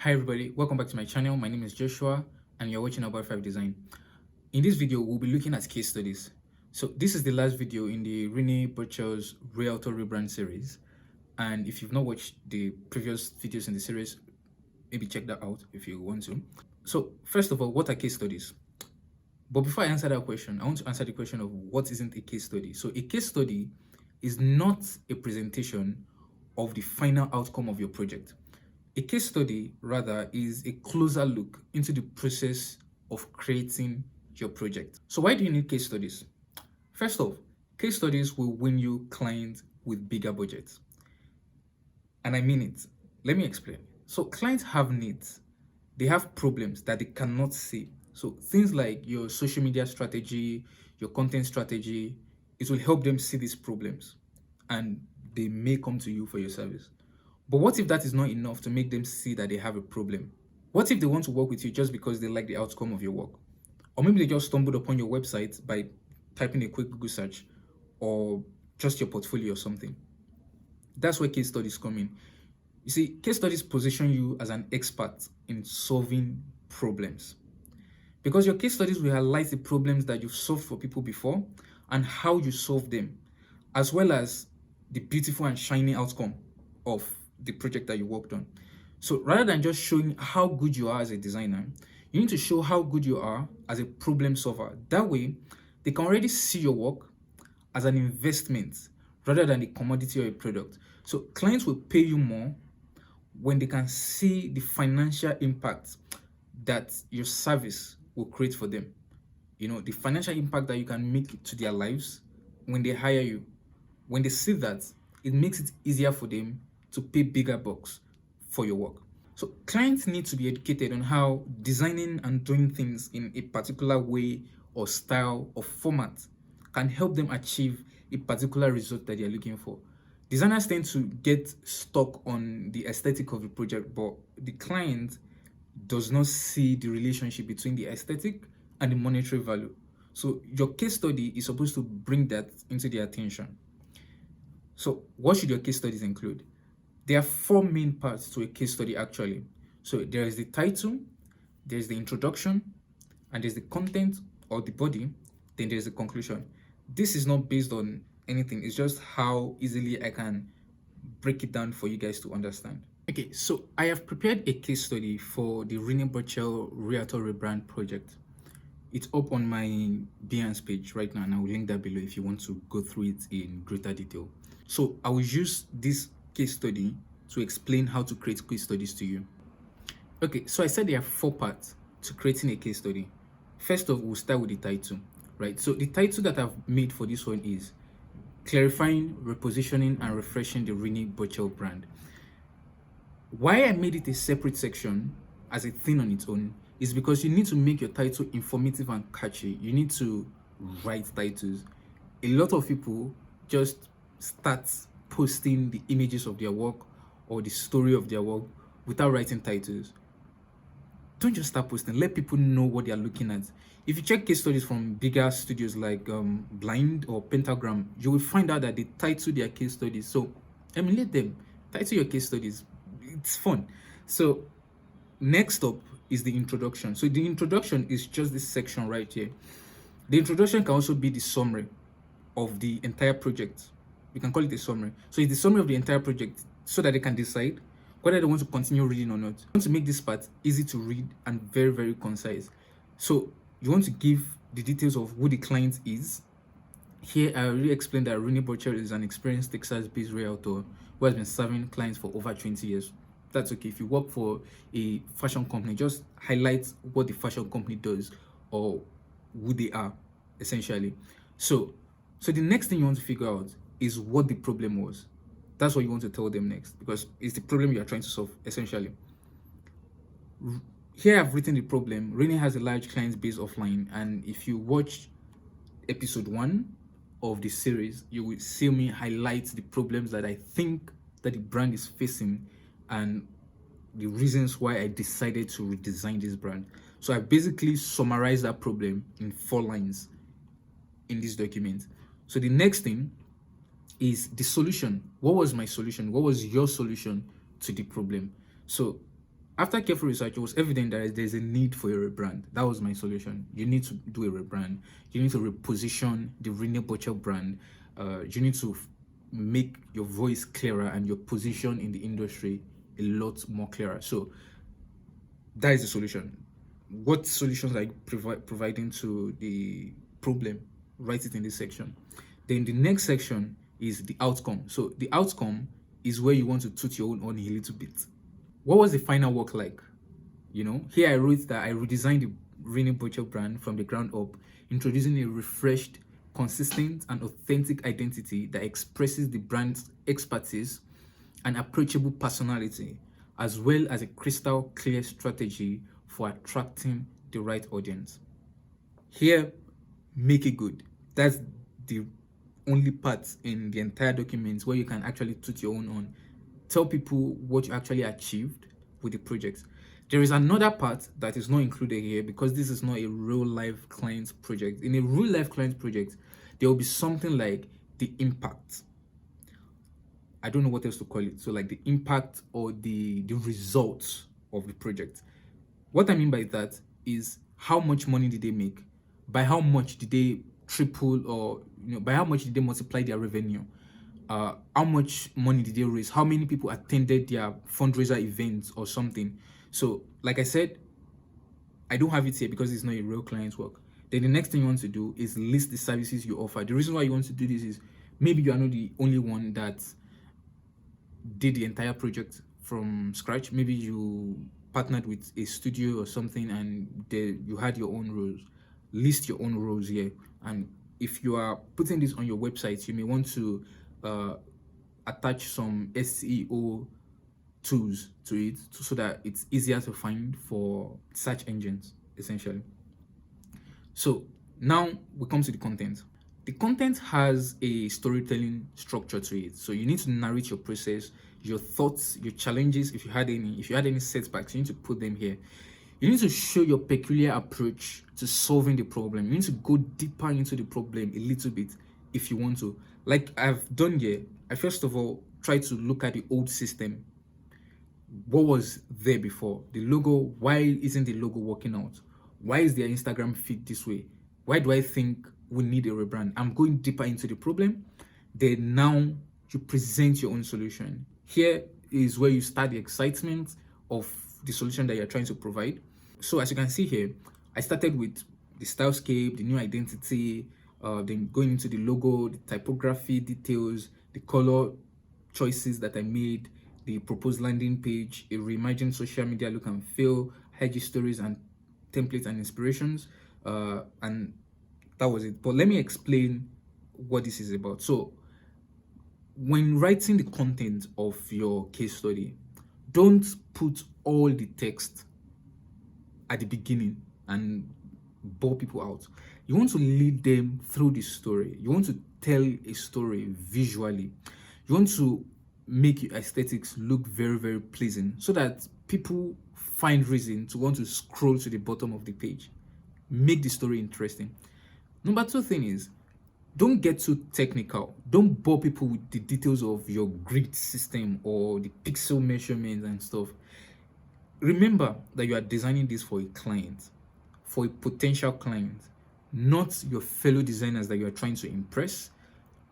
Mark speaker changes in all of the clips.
Speaker 1: Hi everybody, welcome back to my channel. My name is Joshua and you're watching About 5 Design. In this video, we'll be looking at case studies. So this is the last video in the Rene Burchell's Realtor Rebrand series. And if you've not watched the previous videos in the series, maybe check that out if you want to. So first of all, what are case studies? But before I answer that question, I want to answer the question of what isn't a case study. So a case study is not a presentation of the final outcome of your project. A case study, rather, is a closer look into the process of creating your project. So why do you need case studies? First off, case studies will win you clients with bigger budgets. And I mean it. Let me explain. So clients have needs. They have problems that they cannot see. So things like your social media strategy, your content strategy, it will help them see these problems and they may come to you for your service. But what if that is not enough to make them see that they have a problem? What if they want to work with you just because they like the outcome of your work? Or maybe they just stumbled upon your website by typing a quick Google search or just your portfolio or something. That's where case studies come in. You see, case studies position you as an expert in solving problems. Because your case studies will highlight the problems that you've solved for people before and how you solve them, as well as the beautiful and shiny outcome of the project that you worked on. So rather than just showing how good you are as a designer, you need to show how good you are as a problem solver. That way, they can already see your work as an investment rather than a commodity or a product. So clients will pay you more when they can see the financial impact that your service will create for them. You know, the financial impact that you can make to their lives when they hire you. When they see that, it makes it easier for them to pay bigger bucks for your work. So clients need to be educated on how designing and doing things in a particular way or style or format can help them achieve a particular result that they're looking for. Designers tend to get stuck on the aesthetic of the project, but the client does not see the relationship between the aesthetic and the monetary value. So your case study is supposed to bring that into their attention. So what should your case studies include? There are four main parts to a case study actually. So there is the title, there's the introduction, and there's the content or the body, then there's the conclusion. This is not based on anything, it's just how easily I can break it down for you guys to understand. Okay, so I have prepared a case study for the Rene Burchell Realtor Rebrand project. It's up on my Behance page right now, and I will link that below if you want to go through it in greater detail. So I will use this case study to explain how to create case studies to you. Okay, so I said there are four parts to creating a case study. First off, we'll start with the title, right? So the title that I've made for this one is Clarifying, Repositioning, and Refreshing the Rene Burchell Brand. Why I made it a separate section as a thing on its own is because you need to make your title informative and catchy. You need to write titles. A lot of people just start posting the images of their work or the story of their work without writing titles. Don't just start posting. Let people know what they are looking at. If you check case studies from bigger studios like Blind or Pentagram, you will find out that they title their case studies. So emulate them. Title your case studies. It's fun. So next up is the introduction. So the introduction is just this section right here. The introduction can also be the summary of the entire project. We can call it a summary. So it's the summary of the entire project so that they can decide whether they want to continue reading or not. You want to make this part easy to read and very, very concise. So you want to give the details of who the client is. Here, I already explained that Rene Burchell is an experienced Texas-based realtor who has been serving clients for over 20 years. That's okay. If you work for a fashion company, just highlight what the fashion company does or who they are, essentially. So the next thing you want to figure out is what the problem was. That's what you want to tell them next, because it's the problem you are trying to solve, essentially. Here I've written the problem. Rene has a large client base offline, and if you watch episode 1 of the series, you will see me highlight the problems that I think that the brand is facing and the reasons why I decided to redesign this brand. So I basically summarized that problem in 4 lines in this document. So the next thing is the solution. What was my solution? What was your solution to the problem? So After careful research, it was evident that there's a need for a rebrand. That was my solution. You need to do a rebrand. You need to reposition the Rene Butcher brand. You need to make your voice clearer and your position in the industry a lot more clearer. So that is the solution. What solutions are you providing to the problem? Write it in this section. Then the next section is the outcome. So the outcome is where you want to toot your own on a little bit. What was the final work like? Here I wrote that I redesigned the Rene Butcher brand from the ground up, introducing a refreshed, consistent, and authentic identity that expresses the brand's expertise and approachable personality, as well as a crystal clear strategy for attracting the right audience. Here, make it good. That's the only part in the entire document where you can actually toot your own on. Tell people what you actually achieved with the project. There is another part that is not included here because this is not a real life client project. In a real life client project, there will be something like the impact. I don't know what else to call it. So like the impact or the results of the project. What I mean by that is how much money did they make? By how much did they triple, or by how much did they multiply their revenue? How much money did they raise? How many people attended their fundraiser events or something? So like I said, I don't have it here because it's not a real client's work. Then the next thing you want to do is list the services you offer. The reason why you want to do this is maybe you are not the only one that did the entire project from scratch. Maybe you partnered with a studio or something and you had your own roles. List your own roles here. And if you are putting this on your website, you may want to attach some SEO tools to it so that it's easier to find for search engines, essentially. So now we come to the content. The content has a storytelling structure to it. So you need to narrate your process, your thoughts, your challenges. If you had any setbacks, you need to put them here. You need to show your peculiar approach to solving the problem. You need to go deeper into the problem a little bit if you want to. Like I've done here, I first of all try to look at the old system. What was there before? The logo, why isn't the logo working out? Why is their Instagram feed this way? Why do I think we need a rebrand? I'm going deeper into the problem. Then now you present your own solution. Here is where you start the excitement of the solution that you're trying to provide. So as you can see here, I started with the stylescape, the new identity, then going into the logo, the typography details, the color choices that I made, the proposed landing page, a reimagined social media look and feel, IG stories and templates and inspirations, and that was it. But let me explain what this is about. So when writing the content of your case study, don't put all the text at the beginning and bore people out. You want to lead them through the story. You want to tell a story visually. You want to make your aesthetics look very, very pleasing so that people find reason to want to scroll to the bottom of the page. Make the story interesting. Number two thing is, don't get too technical. Don't bore people with the details of your grid system or the pixel measurements and stuff. Remember that you are designing this for a client, for a potential client, not your fellow designers that you are trying to impress,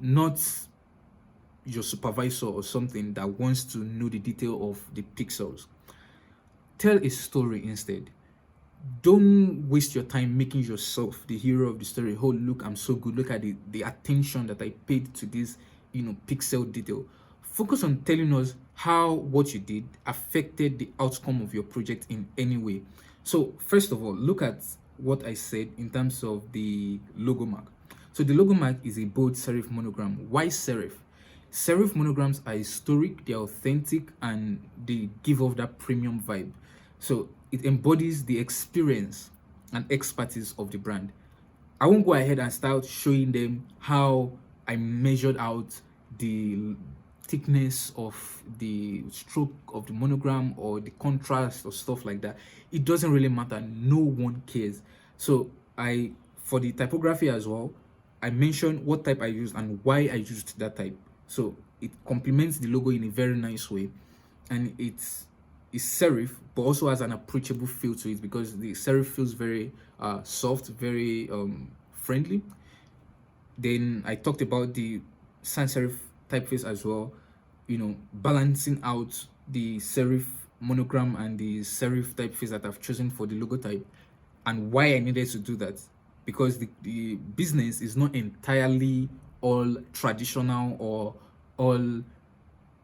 Speaker 1: not your supervisor or something that wants to know the detail of the pixels. Tell a story instead. Don't waste your time making yourself the hero of the story. Oh, look, I'm so good. Look at the attention that I paid to this, pixel detail. Focus on telling us how what you did affected the outcome of your project in any way. So first of all, look at what I said in terms of the logo mark. So the logo mark is a bold serif monogram. Why serif? Serif monograms are historic, they're authentic, and they give off that premium vibe. So it embodies the experience and expertise of the brand. I won't go ahead and start showing them how I measured out the thickness of the stroke of the monogram or the contrast or stuff like that. It doesn't really matter. No one cares. So for the typography as well, I mentioned what type I used and why I used that type. So it complements the logo in a very nice way, and it's is serif, but also has an approachable feel to it because the serif feels very soft, very friendly. Then I talked about the sans serif typeface as well, balancing out the serif monogram and the serif typeface that I've chosen for the logo type, and why I needed to do that, because the business is not entirely all traditional or all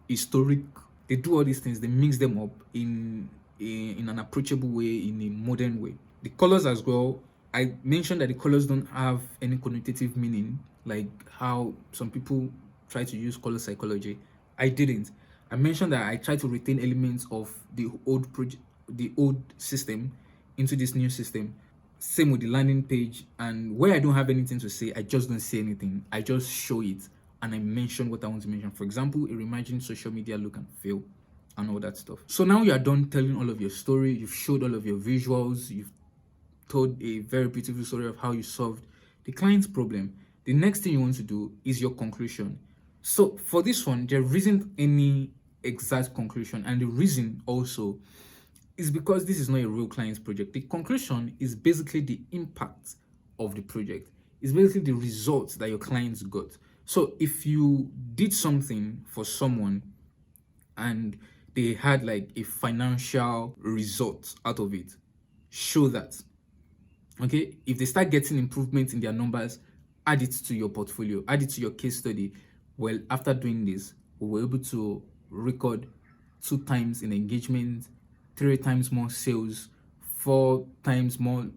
Speaker 1: historic. They do all these things, they mix them up in an approachable way, in a modern way. The colors as well, I mentioned that the colors don't have any connotative meaning, like how some people try to use color psychology. I didn't. I mentioned that I try to retain elements of the old system into this new system. Same with the landing page, and where I don't have anything to say, I just don't say anything. I just show it and I mention what I want to mention. For example, a reimagined social media look and feel and all that stuff. So now you are done telling all of your story, you've showed all of your visuals, you've told a very beautiful story of how you solved the client's problem. The next thing you want to do is your conclusion. So for this one, there isn't any exact conclusion, and the reason also is because this is not a real client's project. The conclusion is basically the impact of the project. It's basically the results that your clients got. So if you did something for someone and they had like a financial result out of it, show that. Okay, if they start getting improvements in their numbers, add it to your portfolio, add it to your case study. Well, after doing this, we were able to record 2 times in engagement, 3 times more sales, 4 times more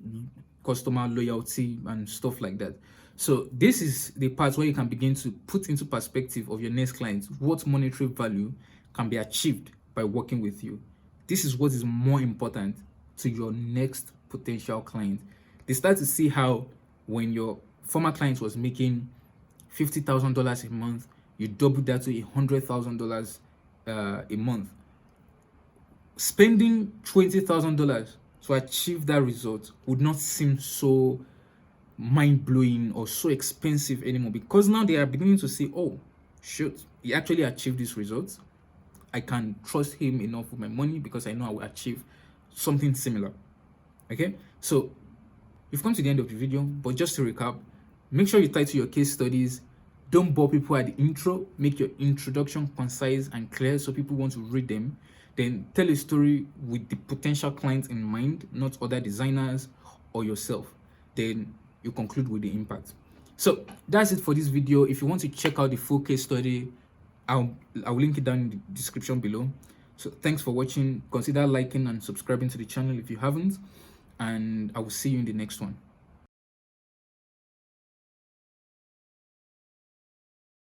Speaker 1: customer loyalty and stuff like that. So this is the part where you can begin to put into perspective of your next client what monetary value can be achieved by working with you. This is what is more important to your next potential client. They start to see how when your former client was making $50,000 a month, you double that to $100,000 a month. Spending $20,000 to achieve that result would not seem so mind-blowing or so expensive anymore, because now they are beginning to say, oh, shoot, he actually achieved this result. I can trust him enough with my money because I know I will achieve something similar. Okay, so you've come to the end of the video, but just to recap, make sure you title your case studies. Don't bore people at the intro. Make your introduction concise and clear so people want to read them. Then tell a story with the potential client in mind, not other designers or yourself. Then you conclude with the impact. So that's it for this video. If you want to check out the full case study, I'll link it down in the description below. So thanks for watching. Consider liking and subscribing to the channel if you haven't, and I will see you in the next one.